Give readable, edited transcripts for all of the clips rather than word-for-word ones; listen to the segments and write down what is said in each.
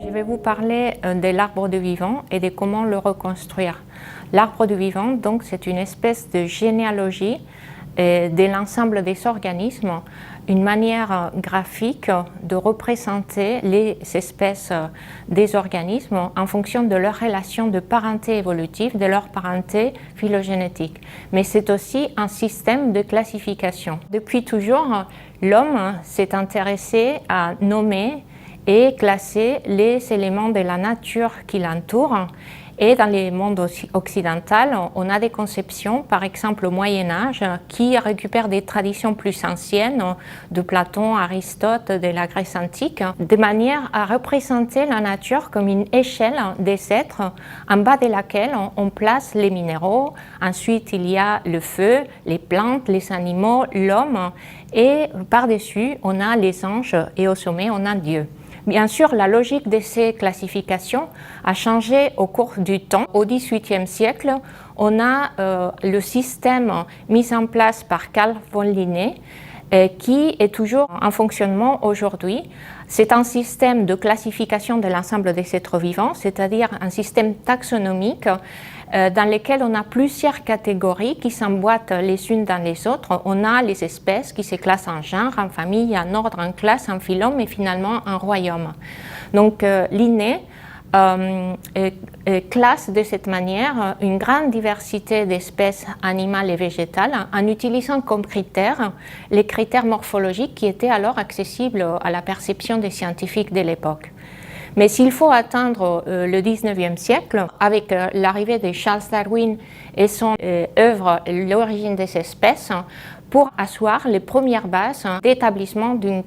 Je vais vous parler de l'arbre du vivant et de comment le reconstruire. L'arbre du vivant, donc, c'est une espèce de généalogie de l'ensemble des organismes, une manière graphique de représenter les espèces des organismes en fonction de leur relation de parenté évolutive, de leur parenté phylogénétique. Mais c'est aussi un système de classification. Depuis toujours, l'homme s'est intéressé à nommer et classer les éléments de la nature qui l'entourent. Et dans les mondes occidentaux, on a des conceptions, par exemple au Moyen-Âge, qui récupèrent des traditions plus anciennes de Platon, Aristote, de la Grèce antique, de manière à représenter la nature comme une échelle des êtres en bas de laquelle on place les minéraux. Ensuite, il y a le feu, les plantes, les animaux, l'homme, et par-dessus, on a les anges et au sommet, on a Dieu. Bien sûr, la logique de ces classifications a changé au cours du temps. Au XVIIIe siècle, on a le système mis en place par Carl von Linné qui est toujours en fonctionnement aujourd'hui. C'est un système de classification de l'ensemble des êtres vivants, c'est-à-dire un système taxonomique dans lequel on a plusieurs catégories qui s'emboîtent les unes dans les autres. On a les espèces qui se classent en genre, en famille, en ordre, en classe, en phylum et finalement en royaume. Donc Linné classe de cette manière une grande diversité d'espèces animales et végétales en utilisant comme critères les critères morphologiques qui étaient alors accessibles à la perception des scientifiques de l'époque. Mais s'il faut attendre le XIXe siècle, avec l'arrivée de Charles Darwin et son œuvre L'origine des espèces, pour asseoir les premières bases d'établissement d'une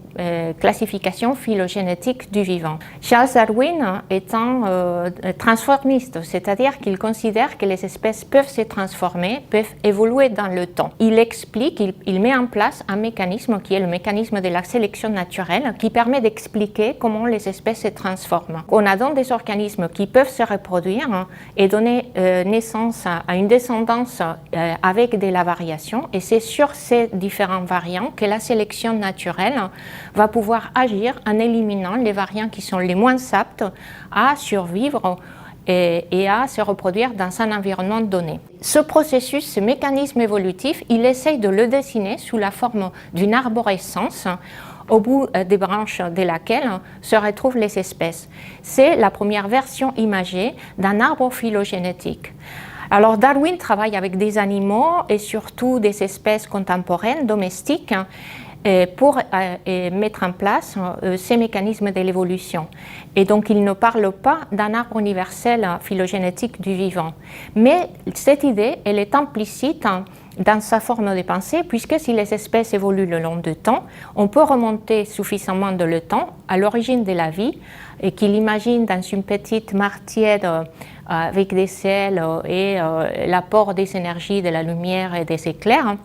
classification phylogénétique du vivant. Charles Darwin est un transformiste, c'est-à-dire qu'il considère que les espèces peuvent se transformer, peuvent évoluer dans le temps. Il explique, il met en place un mécanisme qui est le mécanisme de la sélection naturelle, qui permet d'expliquer comment les espèces se transforment. On a donc des organismes qui peuvent se reproduire et donner naissance à une descendance avec de la variation, et c'est sur ces différents variants que la sélection naturelle va pouvoir agir en éliminant les variants qui sont les moins aptes à survivre et à se reproduire dans un environnement donné. Ce processus, ce mécanisme évolutif, il essaye de le dessiner sous la forme d'une arborescence au bout des branches de laquelle se retrouvent les espèces. C'est la première version imagée d'un arbre phylogénétique. Alors Darwin travaille avec des animaux et surtout des espèces contemporaines, domestiques, pour mettre en place ces mécanismes de l'évolution. Et donc il ne parle pas d'un arbre universel phylogénétique du vivant. Mais cette idée, elle est implicite dans sa forme de pensée, puisque si les espèces évoluent le long du temps, on peut remonter suffisamment de le temps à l'origine de la vie, et qu'il imagine dans une petite mare tiède avec des sels et l'apport des énergies de la lumière et des éclairs.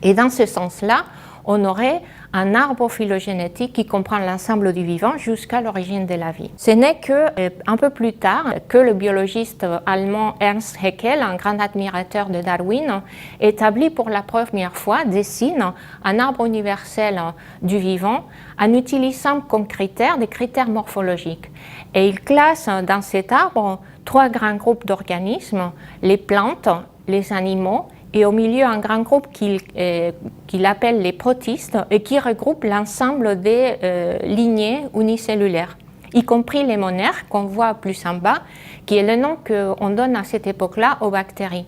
Et dans ce sens-là, on aurait un arbre phylogénétique qui comprend l'ensemble du vivant jusqu'à l'origine de la vie. Ce n'est qu'un peu plus tard que le biologiste allemand Ernst Haeckel, un grand admirateur de Darwin, établit pour la première fois, dessine un arbre universel du vivant en utilisant comme critères des critères morphologiques. Et il classe dans cet arbre trois grands groupes d'organismes, les plantes, les animaux, et au milieu un grand groupe qu'il appelle les protistes et qui regroupe l'ensemble des lignées unicellulaires, y compris les monères qu'on voit plus en bas, qui est le nom qu'on donne à cette époque-là aux bactéries.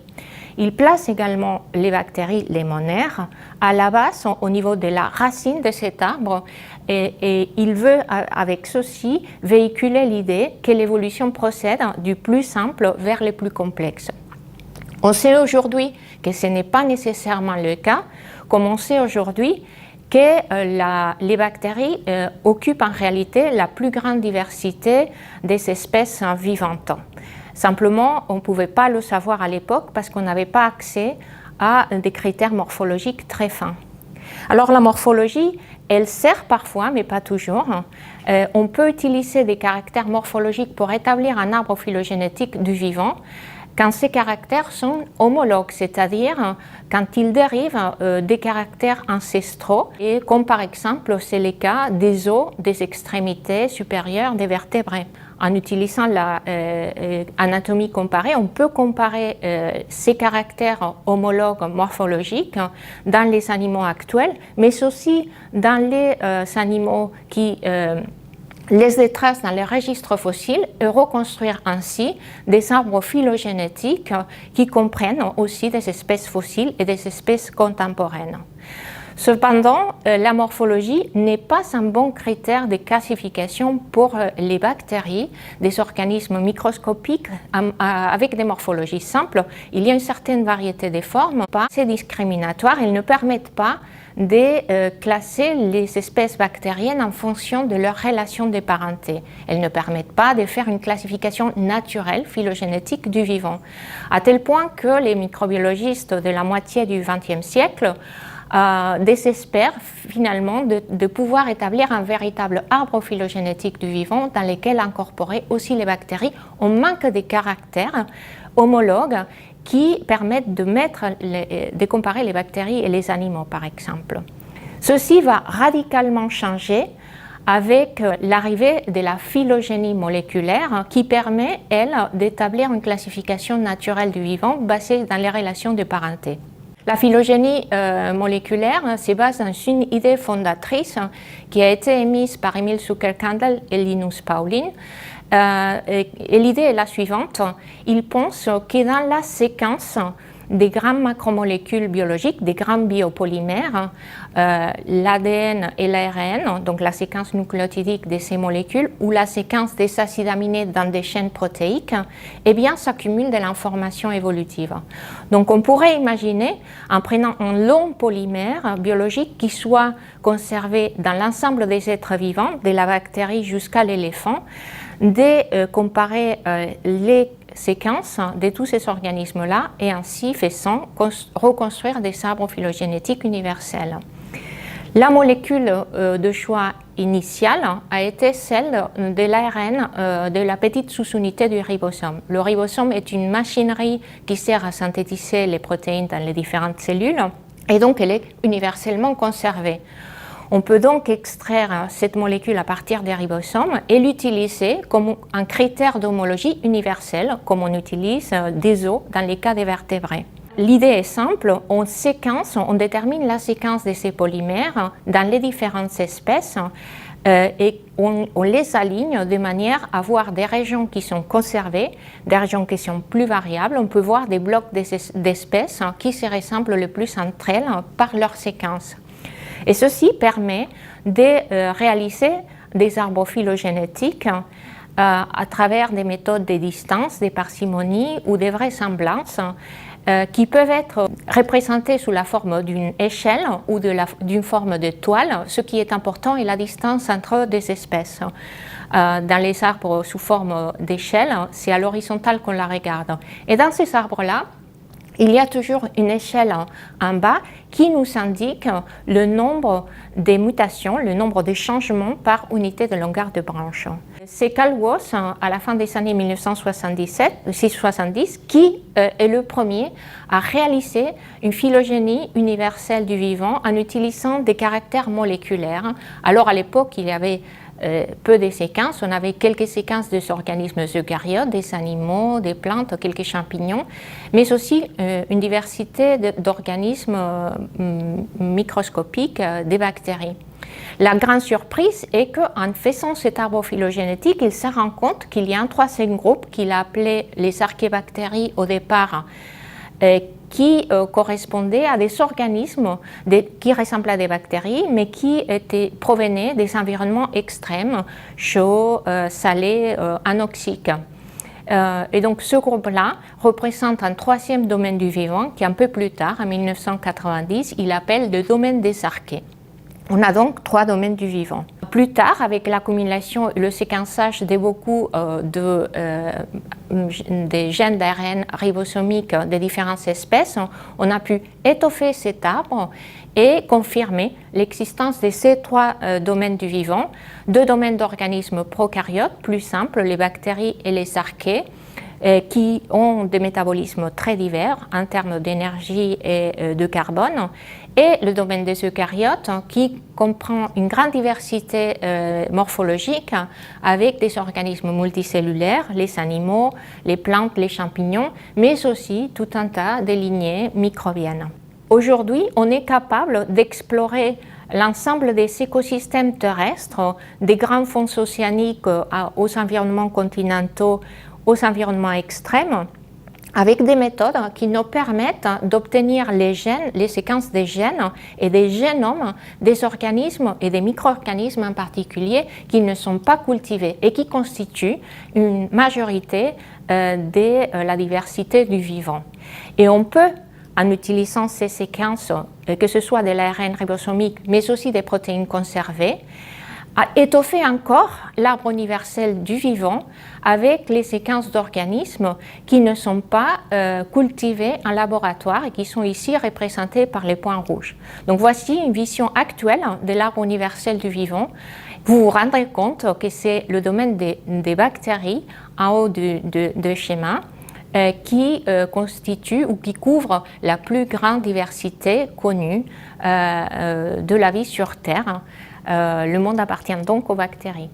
Il place également les bactéries, les monères, à la base, au niveau de la racine de cet arbre, et il veut, avec ceci, véhiculer l'idée que l'évolution procède du plus simple vers le plus complexe. On sait aujourd'hui que ce n'est pas nécessairement le cas, comme on sait aujourd'hui que les bactéries occupent en réalité la plus grande diversité des espèces vivantes. Simplement, on ne pouvait pas le savoir à l'époque parce qu'on n'avait pas accès à des critères morphologiques très fins. Alors la morphologie, elle sert parfois, mais pas toujours. On peut utiliser des caractères morphologiques pour établir un arbre phylogénétique du vivant, quand ces caractères sont homologues, c'est-à-dire quand ils dérivent des caractères ancestraux, et comme par exemple c'est le cas des os des extrémités supérieures des vertébrés. en utilisant l'anatomie comparée, on peut comparer ces caractères homologues morphologiques dans les animaux actuels, mais aussi dans les animaux qui laissent des traces dans les registres fossiles et reconstruire ainsi des arbres phylogénétiques qui comprennent aussi des espèces fossiles et des espèces contemporaines. Cependant, la morphologie n'est pas un bon critère de classification pour les bactéries, des organismes microscopiques avec des morphologies simples. Il y a une certaine variété de formes, pas assez discriminatoires, elles ne permettent pas de classer les espèces bactériennes en fonction de leur relation de parenté. Elles ne permettent pas de faire une classification naturelle, phylogénétique du vivant, à tel point que les microbiologistes de la moitié du XXe siècle désespèrent finalement de pouvoir établir un véritable arbre phylogénétique du vivant dans lequel incorporer aussi les bactéries. On manque des caractères homologues qui permettent de comparer les bactéries et les animaux, par exemple. Ceci va radicalement changer avec l'arrivée de la phylogénie moléculaire qui permet, elle, d'établir une classification naturelle du vivant basée dans les relations de parenté. La phylogénie moléculaire se base dans une idée fondatrice qui a été émise par Emil Zuckerkandl et Linus Pauling. Et l'idée est la suivante. Ils pensent que dans la séquence des grandes macromolécules biologiques, des grands biopolymères, l'ADN et l'ARN, donc la séquence nucléotidique de ces molécules, ou la séquence des acides aminés dans des chaînes protéiques, eh bien, s'accumule de l'information évolutive. Donc, on pourrait imaginer, en prenant un long polymère biologique qui soit conservé dans l'ensemble des êtres vivants, de la bactérie jusqu'à l'éléphant, de comparer les séquences de tous ces organismes-là et ainsi faisant reconstruire des arbres phylogénétiques universels. La molécule de choix initiale a été celle de l'ARN de la petite sous-unité du ribosome. Le ribosome est une machinerie qui sert à synthétiser les protéines dans les différentes cellules et donc elle est universellement conservée. On peut donc extraire cette molécule à partir des ribosomes et l'utiliser comme un critère d'homologie universelle, comme on utilise des os dans les cas des vertébrés. L'idée est simple, on détermine la séquence de ces polymères dans les différentes espèces et on les aligne de manière à voir des régions qui sont conservées, des régions qui sont plus variables. On peut voir des blocs d'espèces qui se ressemblent le plus entre elles par leur séquence. Et ceci permet de réaliser des arbres phylogénétiques à travers des méthodes de distance, des parcimonies ou des vraisemblances qui peuvent être représentées sous la forme d'une échelle ou d'une forme de toile. Ce qui est important est la distance entre des espèces. Dans les arbres sous forme d'échelle, c'est à l'horizontale qu'on la regarde. Et dans ces arbres-là, il y a toujours une échelle en bas qui nous indique le nombre de mutations, le nombre de changements par unité de longueur de branche. C'est Carl Woese, à la fin des années 1970, qui est le premier à réaliser une phylogénie universelle du vivant en utilisant des caractères moléculaires. Alors à l'époque, il y avait peu de séquences, on avait quelques séquences des organismes eucaryotes, des animaux, des plantes, quelques champignons, mais aussi une diversité d'organismes microscopiques, des bactéries. La grande surprise est qu'en faisant cet arbre phylogénétique, il se rend compte qu'il y a un troisième groupe qu'il a appelé les archébactéries au départ, qui correspondaient à des organismes qui ressemblent à des bactéries, mais qui provenaient des environnements extrêmes, chauds, salés, anoxiques. Et donc ce groupe-là représente un troisième domaine du vivant qui, un peu plus tard, en 1990, il appelle le domaine des archées. On a donc 3 domaines du vivant. Plus tard, avec l'accumulation et le séquençage de beaucoup des gènes d'ARN ribosomiques des différentes espèces, on a pu étoffer cet arbre et confirmer l'existence de ces 3 domaines du vivant, 2 domaines d'organismes prokaryotes, plus simples, les bactéries et les archées, qui ont des métabolismes très divers en termes d'énergie et de carbone, et le domaine des eucaryotes qui comprend une grande diversité morphologique avec des organismes multicellulaires, les animaux, les plantes, les champignons, mais aussi tout un tas de lignées microbiennes. Aujourd'hui, on est capable d'explorer l'ensemble des écosystèmes terrestres, des grands fonds océaniques aux environnements continentaux, aux environnements extrêmes, avec des méthodes qui nous permettent d'obtenir les gènes, les séquences des gènes et des génomes des organismes et des micro-organismes en particulier qui ne sont pas cultivés et qui constituent une majorité de la diversité du vivant. Et on peut, en utilisant ces séquences, que ce soit de l'ARN ribosomique, mais aussi des protéines conservées, à étoffer encore l'arbre universel du vivant avec les séquences d'organismes qui ne sont pas cultivés en laboratoire et qui sont ici représentés par les points rouges. Donc voici une vision actuelle de l'arbre universel du vivant. Vous vous rendrez compte que c'est le domaine des bactéries en haut du schéma qui constitue ou qui couvre la plus grande diversité connue de la vie sur Terre. Le monde appartient donc aux bactéries.